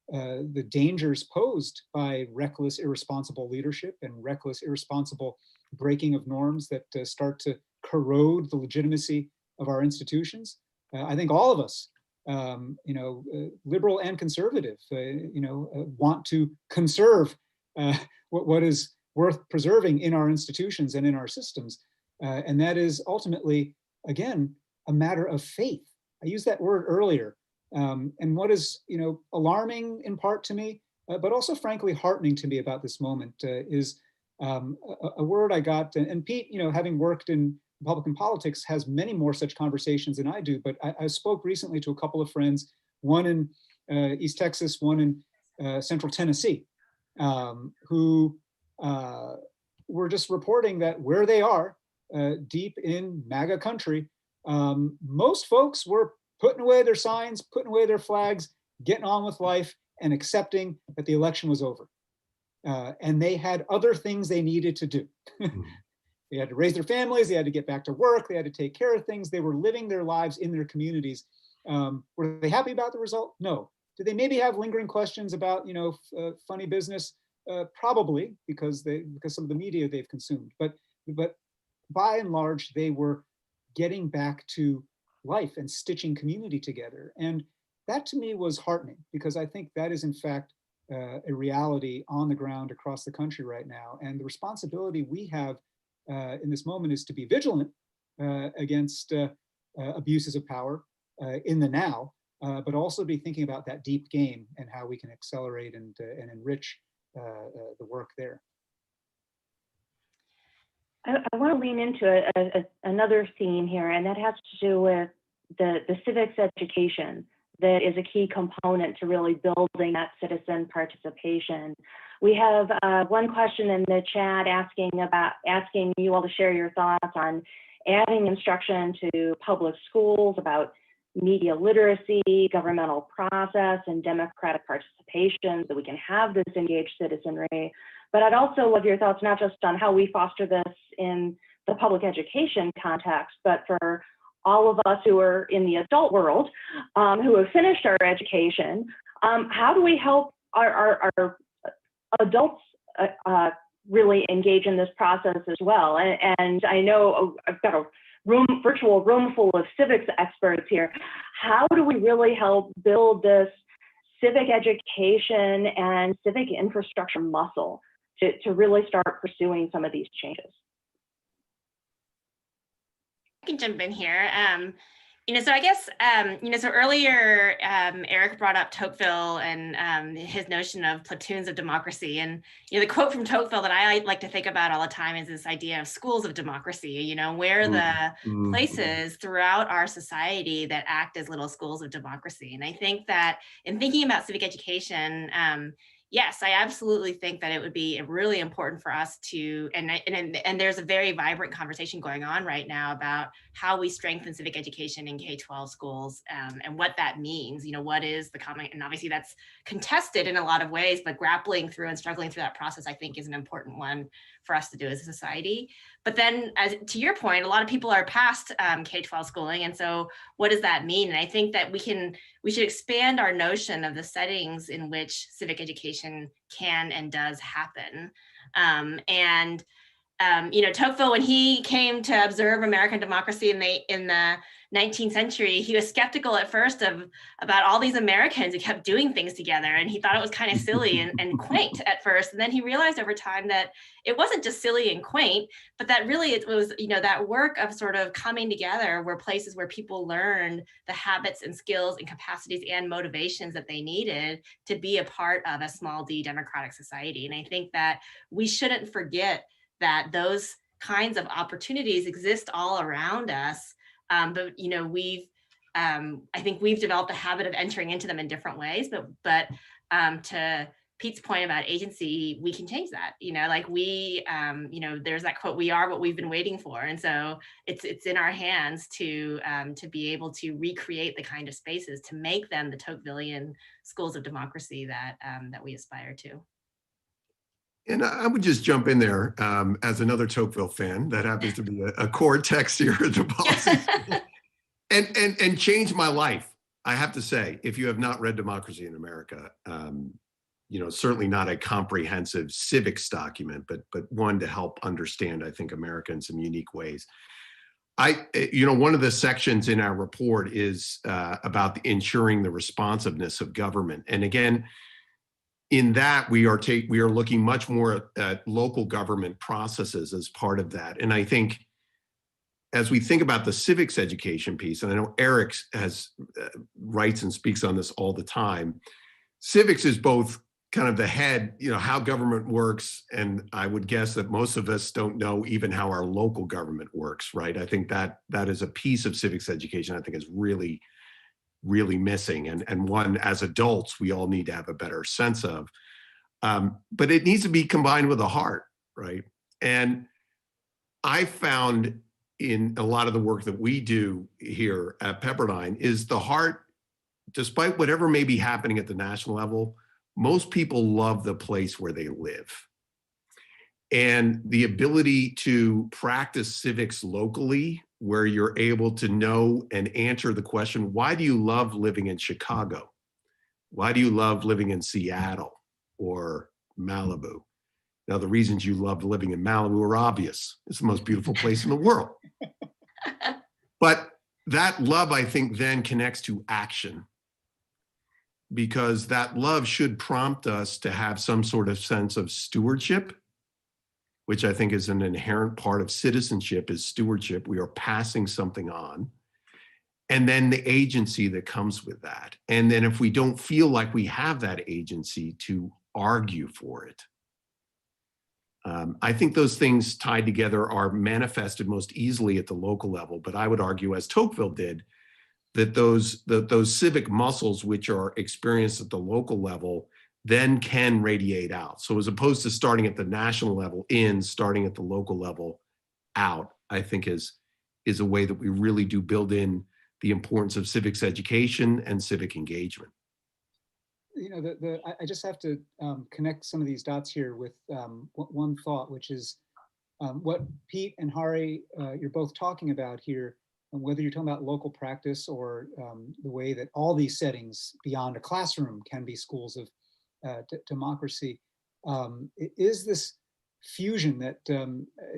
the dangers posed by reckless, irresponsible leadership and reckless, irresponsible breaking of norms that start to corrode the legitimacy of our institutions. I think all of us, liberal and conservative, want to conserve what is worth preserving in our institutions and in our systems. And that is ultimately, again, a matter of faith. I used that word earlier. And what is, alarming in part to me, but also frankly heartening to me about this moment is a word I got, and Pete, having worked in Republican politics, has many more such conversations than I do, but I spoke recently to a couple of friends, one in East Texas, one in Central Tennessee, who were just reporting that where they are, deep in MAGA country, most folks were putting away their signs, putting away their flags, getting on with life, and accepting that the election was over. And they had other things they needed to do. They had to raise their families, they had to get back to work, they had to take care of things. They were living their lives in their communities. Were they happy about the result? No. Did they maybe have lingering questions about, funny business? Probably, because some of the media they've consumed. But by and large, they were getting back to life and stitching community together. And that to me was heartening, because I think that is in fact a reality on the ground across the country right now. And the responsibility we have in this moment is to be vigilant against abuses of power in the now, but also be thinking about that deep game and how we can accelerate and enrich the work there. I want to lean into another theme here, and that has to do with the civics education that is a key component to really building that citizen participation. We have one question in the chat asking you all to share your thoughts on adding instruction to public schools about media literacy, governmental process, and democratic participation, so we can have this engaged citizenry. But I'd also love your thoughts, not just on how we foster this in the public education context, but for all of us who are in the adult world, who have finished our education, how do we help our adults really engage in this process as well? And I know I've got a virtual room full of civics experts here. How do we really help build this civic education and civic infrastructure muscle to really start pursuing some of these changes? I can jump in here. So I guess, so earlier, Eric brought up Tocqueville and his notion of platoons of democracy. And, the quote from Tocqueville that I like to think about all the time is this idea of schools of democracy, where the places throughout our society that act as little schools of democracy. And I think that in thinking about civic education, yes, I absolutely think that it would be really important for us to, and there's a very vibrant conversation going on right now about how we strengthen civic education in K-12 schools, and what that means. What is the common, and obviously that's contested in a lot of ways, but grappling through and struggling through that process, I think, is an important one for us to do as a society. But then, to your point, a lot of people are past K-12 schooling, and so what does that mean? And I think that we should expand our notion of the settings in which civic education can and does happen. Tocqueville, when he came to observe American democracy in the 19th century, he was skeptical at first about all these Americans who kept doing things together, and he thought it was kind of silly and quaint at first. And then he realized over time that it wasn't just silly and quaint, but that really it was, that work of sort of coming together were places where people learned the habits and skills and capacities and motivations that they needed to be a part of a small d democratic society. And I think that we shouldn't forget that those kinds of opportunities exist all around us. But I think we've developed a habit of entering into them in different ways. But to Pete's point about agency, we can change that. There's that quote: "We are what we've been waiting for," and so it's in our hands to be able to recreate the kind of spaces to make them the Tocquevillian schools of democracy that we aspire to. And I would just jump in there as another Tocqueville fan. That happens to be a core text here at the policy and changed my life. I have to say, if you have not read Democracy in America, certainly not a comprehensive civics document, but one to help understand, I think, America in some unique ways. One of the sections in our report is about ensuring the responsiveness of government. And again, in that, we are looking much more at local government processes as part of that. And I think as we think about the civics education piece, and I know Eric writes and speaks on this all the time, civics is both kind of the head, how government works, and I would guess that most of us don't know even how our local government works, right? I think that is a piece of civics education I think is really missing, and one as adults we all need to have a better sense of. But it needs to be combined with a heart, right? And I found in a lot of the work that we do here at Pepperdine is the heart, despite whatever may be happening at the national level, most people love the place where they live. And the ability to practice civics locally, where you're able to know and answer the question, why do you love living in Chicago? Why do you love living in Seattle or Malibu? Now, the reasons you love living in Malibu are obvious. It's the most beautiful place in the world. But that love, I think, then connects to action, because that love should prompt us to have some sort of sense of stewardship, which I think is an inherent part of citizenship, is stewardship. We are passing something on. And then the agency that comes with that. And then if we don't feel like we have that agency, to argue for it. I think those things tied together are manifested most easily at the local level, but I would argue, as Tocqueville did, that those civic muscles which are experienced at the local level then can radiate out. So as opposed to starting at the national level starting at the local level out, I think is a way that we really do build in the importance of civics education and civic engagement. I just have to connect some of these dots here with one thought, which is What Pete and Hahrie, you're both talking about here, and whether you're talking about local practice or the way that all these settings beyond a classroom can be schools of democracy, is this fusion that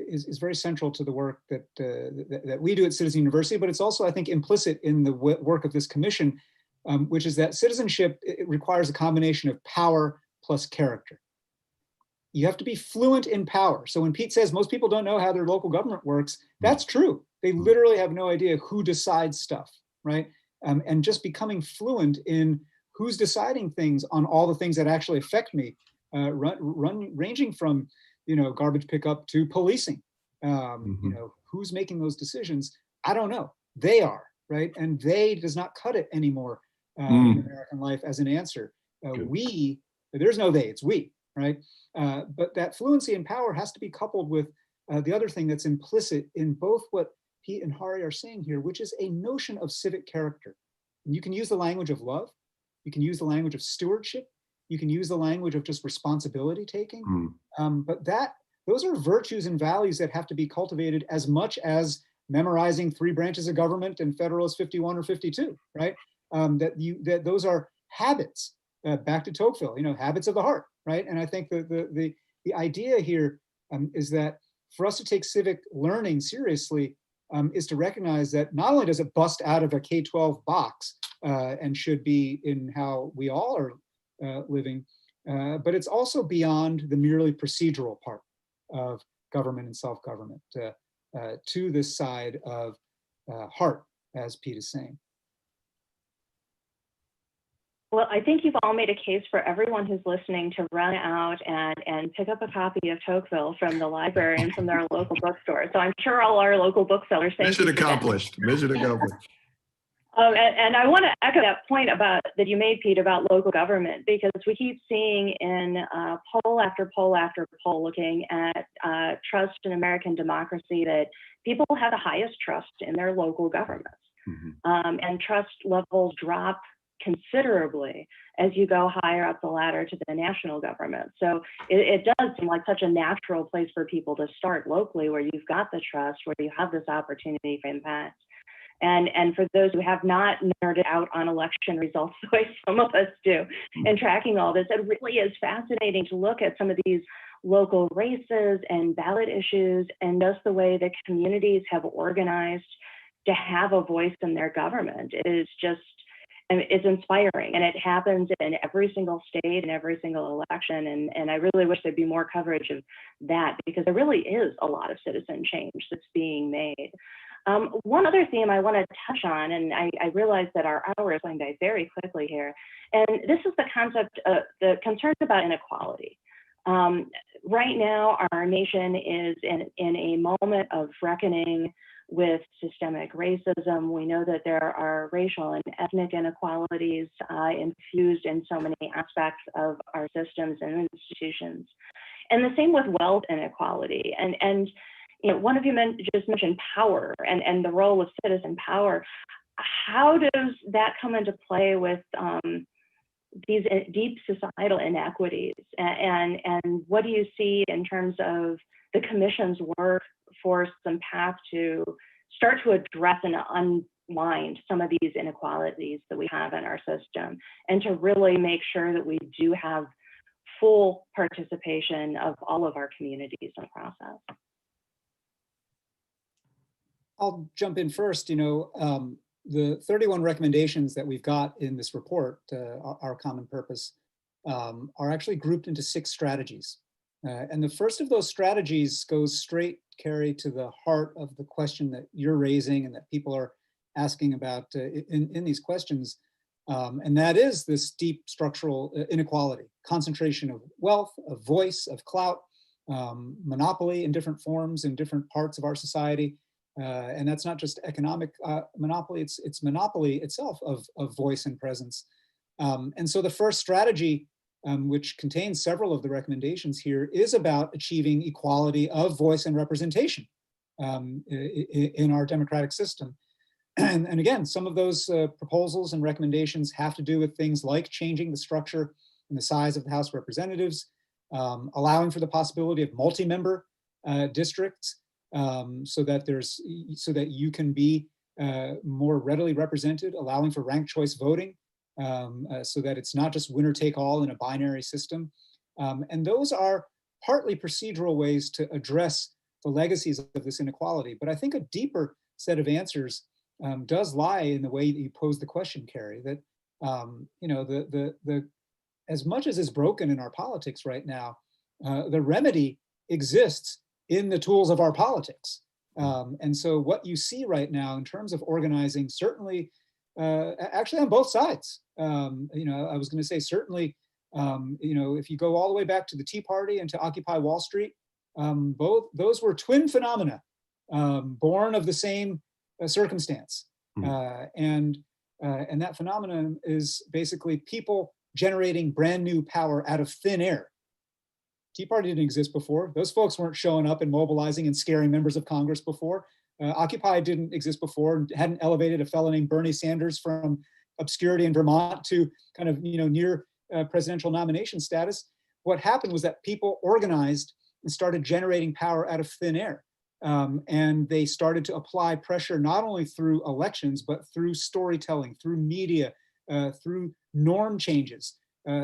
is very central to the work that we do at Citizen University, but it's also, I think, implicit in the work of this commission, which is that citizenship, it requires a combination of power plus character. You have to be fluent in power. So when Pete says most people don't know how their local government works, that's true. They literally have no idea who decides stuff, right? And just becoming fluent in who's deciding things on all the things that actually affect me, ranging from, garbage pickup to policing. Who's making those decisions? I don't know. They are, right? And they does not cut it anymore in American life as an answer. There's no they, it's we, right? But that fluency in power has to be coupled with the other thing that's implicit in both what Pete and Hahrie are saying here, which is a notion of civic character. And you can use the language of love, you can use the language of stewardship, you can use the language of just responsibility taking, but those are virtues and values that have to be cultivated as much as memorizing 3 branches of government and Federalist 51 or 52, right? That those are habits. Back to Tocqueville, habits of the heart, right? And I think the idea here is that for us to take civic learning seriously is to recognize that not only does it bust out of a K-12 box and should be in how we all are living, but it's also beyond the merely procedural part of government and self-government to this side of heart, as Pete is saying. Well, I think you've all made a case for everyone who's listening to run out and pick up a copy of Tocqueville from the library and from their local bookstore. So I'm sure all our local booksellers thank you. Mission accomplished. Mission accomplished. And I want to echo that point that you made, Pete, about local government, because we keep seeing in poll after poll after poll looking at trust in American democracy that people have the highest trust in their local governments. And trust levels drop considerably as you go higher up the ladder to the national government. So it does seem like such a natural place for people to start locally, where you've got the trust, where you have this opportunity for impact. And for those who have not nerded out on election results the way some of us do and tracking all this, it really is fascinating to look at some of these local races and ballot issues and just the way that communities have organized to have a voice in their government. It is just, it's inspiring, and it happens in every single state and every single election. And I really wish there'd be more coverage of that, because there really is a lot of citizen change that's being made. One other theme I want to touch on, and I realize that our hour is going by very quickly here, and this is the concept of the concern about inequality. Right now, our nation is in a moment of reckoning with systemic racism. We know that there are racial and ethnic inequalities infused in so many aspects of our systems and institutions. And the same with wealth inequality. And one of you just mentioned power and the role of citizen power. How does that come into play with these deep societal inequities? And what do you see in terms of the Commission's work for some path to start to address and unwind some of these inequalities that we have in our system, and to really make sure that we do have full participation of all of our communities in the process? I'll jump in first. The 31 recommendations that we've got in this report, Our Common Purpose, are actually grouped into 6 strategies. And the first of those strategies goes straight, Carrie, to the heart of the question that you're raising and that people are asking about in these questions. And that is this deep structural inequality, concentration of wealth, of voice, of clout, monopoly in different forms in different parts of our society. And that's not just economic monopoly, it's monopoly itself of voice and presence. And so the first strategy, which contains several of the recommendations here, is about achieving equality of voice and representation in our democratic system. And again, some of those proposals and recommendations have to do with things like changing the structure and the size of the House of Representatives, allowing for the possibility of multi-member districts so that you can be more readily represented, allowing for ranked choice voting, so that it's not just winner take all in a binary system. And those are partly procedural ways to address the legacies of this inequality. But I think a deeper set of answers does lie in the way that you pose the question, Carrie, that as much as is broken in our politics right now, the remedy exists in the tools of our politics. And so what you see right now in terms of organizing, certainly, actually on both sides, I was going to say certainly, if you go all the way back to the Tea Party and to Occupy Wall Street, both those were twin phenomena, born of the same circumstance. And that phenomenon is basically people generating brand new power out of thin air. Tea Party didn't exist before. Those folks weren't showing up and mobilizing and scaring members of Congress before. Occupy didn't exist before and hadn't elevated a fellow named Bernie Sanders from obscurity in Vermont to kind of near presidential nomination status. What happened was that people organized and started generating power out of thin air. And they started to apply pressure not only through elections, but through storytelling, through media, through norm changes,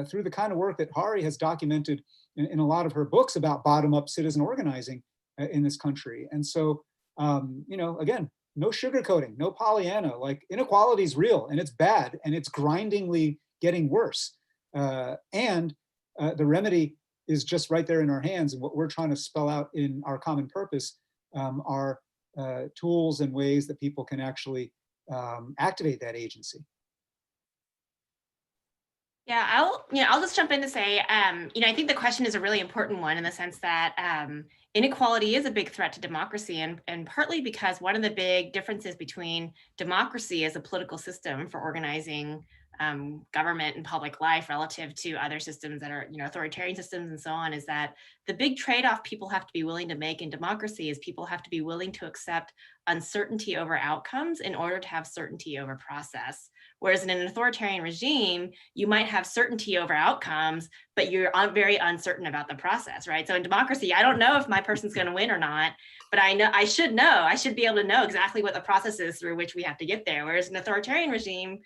through the kind of work that Hahrie has documented in a lot of her books about bottom-up citizen organizing in this country. And so, again, no sugarcoating, no Pollyanna, like inequality is real and it's bad and it's grindingly getting worse. And the remedy is just right there in our hands. And what we're trying to spell out in our common purpose are tools and ways that people can actually activate that agency. Yeah, I'll just jump in to say, I think the question is a really important one in the sense that inequality is a big threat to democracy, and partly because one of the big differences between democracy as a political system for organizing government and public life relative to other systems that are, authoritarian systems and so on, is that the big trade-off people have to be willing to make in democracy is people have to be willing to accept uncertainty over outcomes in order to have certainty over process. Whereas in an authoritarian regime, you might have certainty over outcomes, but you're very uncertain about the process, right? So in democracy, I don't know if my person's going to win or not, but I should be able to know exactly what the process is through which we have to get there. Whereas in an authoritarian regime,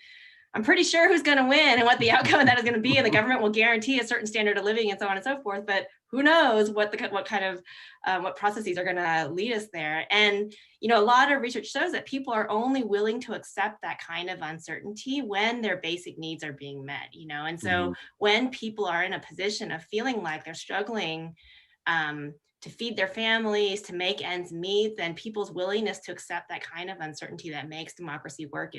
I'm pretty sure who's going to win and what the outcome of that is going to be, and the government will guarantee a certain standard of living and so on and so forth. But who knows what processes are going to lead us there? And a lot of research shows that people are only willing to accept that kind of uncertainty when their basic needs are being met. And so when people are in a position of feeling like they're struggling to feed their families, to make ends meet, then people's willingness to accept that kind of uncertainty that makes democracy work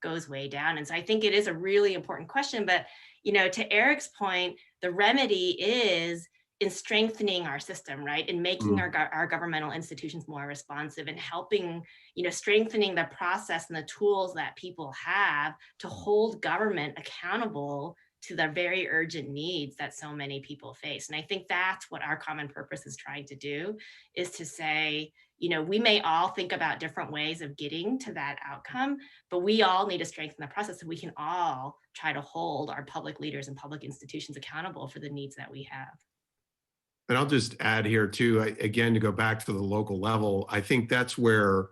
goes way down. And so I think it is a really important question. But, to Eric's point, the remedy is in strengthening our system, right? In making our governmental institutions more responsive and helping, strengthening the process and the tools that people have to hold government accountable to the very urgent needs that so many people face. And I think that's what our common purpose is trying to do, is to say, we may all think about different ways of getting to that outcome, but we all need to strengthen the process so we can all try to hold our public leaders and public institutions accountable for the needs that we have. And I'll just add here too, again, to go back to the local level, I think that's where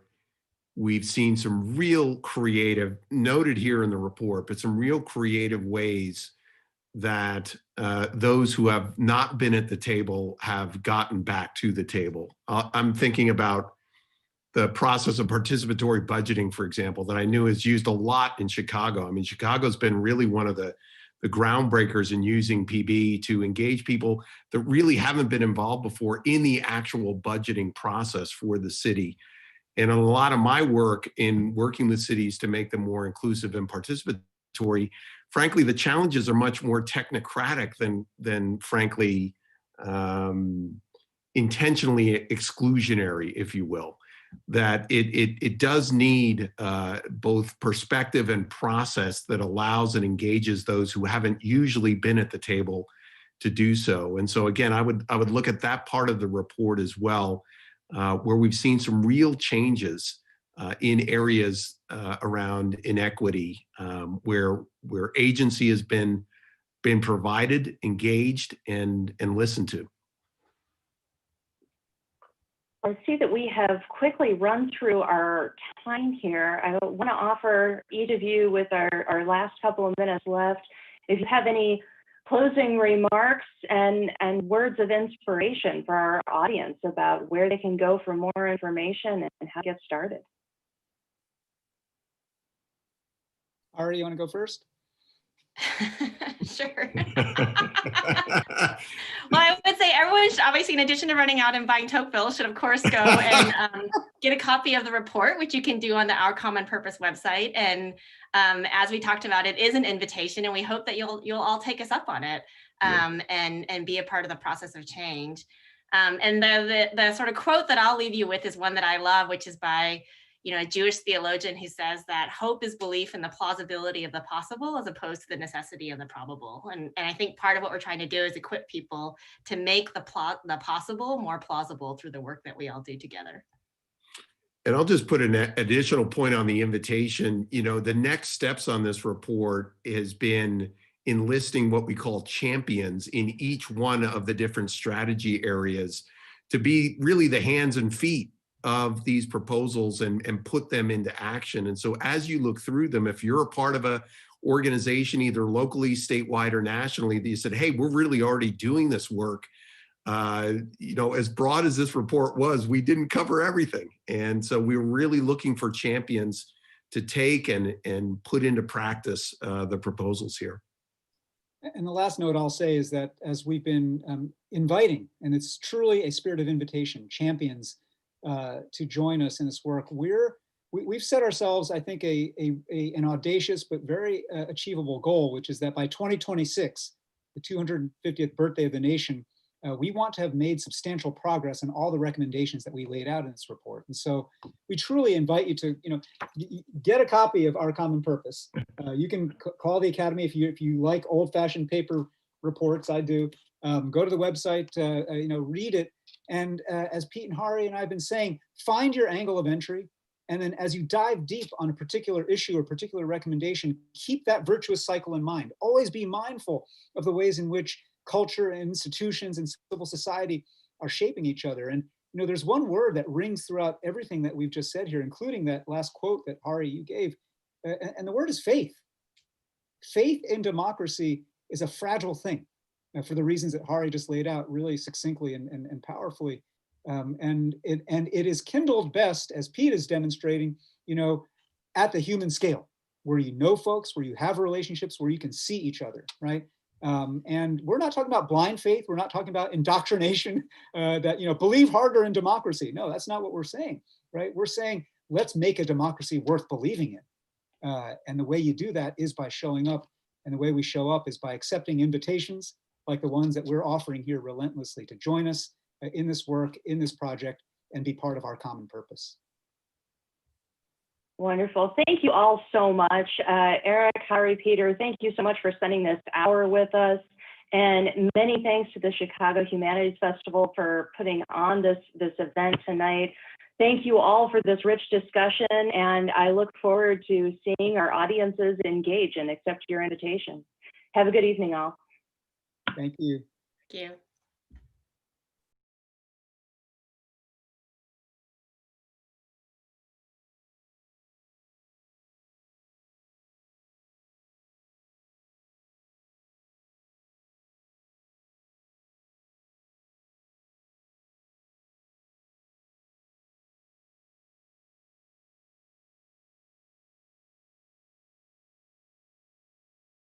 we've seen some real creative, noted here in the report, but some real creative ways that those who have not been at the table have gotten back to the table. I'm thinking about the process of participatory budgeting, for example, that I knew is used a lot in Chicago. I mean, Chicago's been really one of the groundbreakers in using PB to engage people that really haven't been involved before in the actual budgeting process for the city. And a lot of my work in working with cities to make them more inclusive and participatory, frankly, the challenges are much more technocratic than frankly, intentionally exclusionary, if you will. That it does need both perspective and process that allows and engages those who haven't usually been at the table to do so. And so again, I would look at that part of the report as well, where we've seen some real changes in areas around inequity, where agency has been provided, engaged, and listened to. I see that we have quickly run through our time here. I want to offer each of you, with our last couple of minutes left, if you have any closing remarks and words of inspiration for our audience about where they can go for more information and how to get started. Hahrie, you want to go first? Sure. Well, I would say everyone should, obviously, in addition to running out and buying Tocqueville, should of course go and get a copy of the report, which you can do on the Our Common Purpose website. And as we talked about, it is an invitation, and we hope that you'll all take us up on it, and be a part of the process of change. And the sort of quote that I'll leave you with is one that I love, which is by a Jewish theologian who says that hope is belief in the plausibility of the possible as opposed to the necessity of the probable. And I think part of what we're trying to do is equip people to make the possible more plausible through the work that we all do together. And I'll just put an additional point on the invitation. The next steps on this report has been enlisting what we call champions in each one of the different strategy areas to be really the hands and feet of these proposals and put them into action. And so as you look through them, if you're a part of a organization, either locally, statewide, or nationally, that you said, hey, we're really already doing this work. As broad as this report was, we didn't cover everything. And so we're really looking for champions to take and put into practice the proposals here. And the last note I'll say is that as we've been inviting, and it's truly a spirit of invitation, champions to join us in this work, we've set ourselves, I think, an audacious but very achievable goal, which is that by 2026, the 250th birthday of the nation, we want to have made substantial progress on all the recommendations that we laid out in this report. And so we truly invite you to, get a copy of Our Common Purpose. You can call the Academy if you like old-fashioned paper reports. I do. Go to the website, read it. And as Pete and Hahrie and I have been saying, find your angle of entry. And then as you dive deep on a particular issue or particular recommendation, keep that virtuous cycle in mind. Always be mindful of the ways in which culture and institutions and civil society are shaping each other. And there's one word that rings throughout everything that we've just said here, including that last quote that Hahrie, you gave. And the word is faith. Faith in democracy is a fragile thing. For the reasons that Hahrie just laid out really succinctly and powerfully. And it is kindled best, as Pete is demonstrating, at the human scale, where you know folks, where you have relationships, where you can see each other, right? And we're not talking about blind faith. We're not talking about indoctrination that, believe harder in democracy. No, that's not what we're saying, right? We're saying, let's make a democracy worth believing in. And the way you do that is by showing up. And the way we show up is by accepting invitations like the ones that we're offering here relentlessly to join us in this work, in this project, and be part of our common purpose. Wonderful. Thank you all so much. Eric, Hahrie, Peter, thank you so much for spending this hour with us. And many thanks to the Chicago Humanities Festival for putting on this event tonight. Thank you all for this rich discussion, and I look forward to seeing our audiences engage and accept your invitation. Have a good evening, all. Thank you. Thank you.